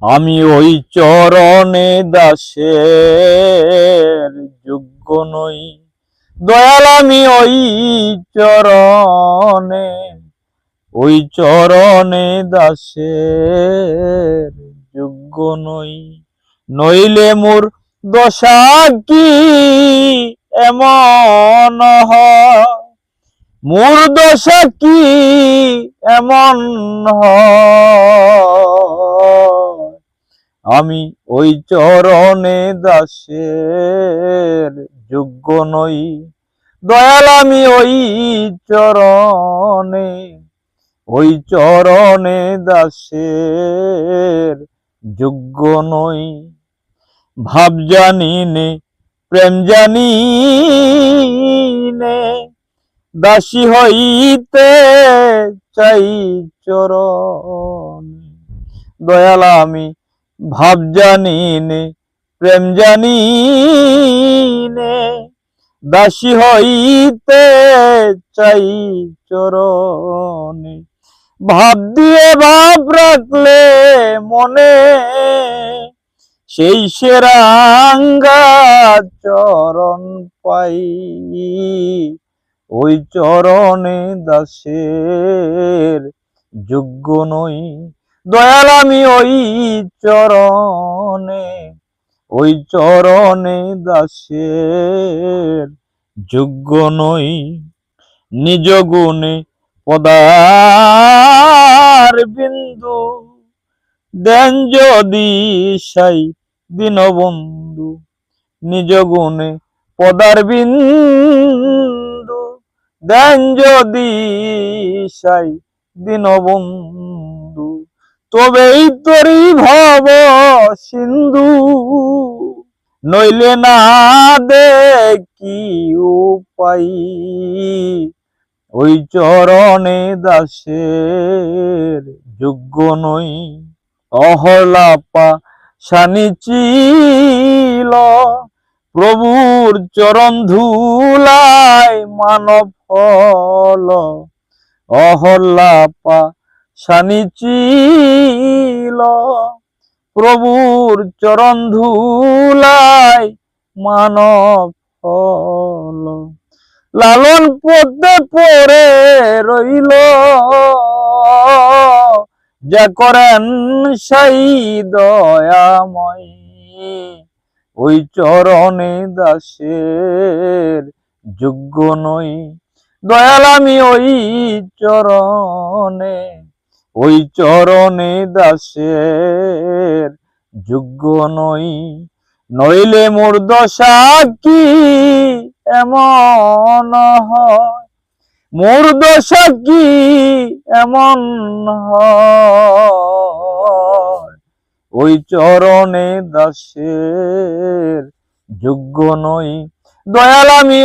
আমি ওই চরণে দাসের যোগ্য নই। দয়াল আমি ওই চরণে দাসের যোগ্য নই। নইলে মোর দশা কি এমন হয়, মোর দশা কি এমন হয়, আমি ওই চরণে দাসের যোগ্য নই। দয়াল আমি ওই চরণে দাসের যোগ্য নই। ভাব জানি নে প্রেম জানি নে, দাসী হইতে চাই চরণ। দয়াল আমি ভাব জানি নে প্রেম জানি নে, দাসী হইতে চাই চরণে। ভাব দিয়ে ভাব রাখলে মনে, সেই সেরাঙ্গা চরণ পাই। ওই চরণে দাসের যোগ্য নই। দয়াল আমি ওই চরণে দাসের যোগ্য নই। নিজ গুণে পদার বিন্দু দেন যদি সাই দীনবন্ধু। নিজ গুণে পদার বিন্দু দেন যদি সাই দীনবন্ধু, তবেই তরি ভব সিন্ধু। নইলে না দেখি উপায়, ওই চরণে দাসের যোগ্য নই। অহলাপা শানি ছিল প্রভুর চরণ ধুলায় মানব হল। অহলাপা শানি ছিল প্রভুর চরণ ধুলায় মানব হল। লালন পদ্মে পড়ে রইল, যা করেন সেই দয়াময়। ওই চরণে দাসের যোগ্য নই। দয়াল আমি ওই চরণে দাসের যোগ্য নই। নইলে মোর দশা কি এমন হয়, মোর দশা কি এমন হয়, ওই চরণে দাসের যোগ্য নই। দয়াল আমি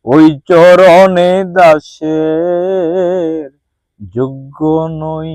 ওই চরণে দাসের যোগ্য নই।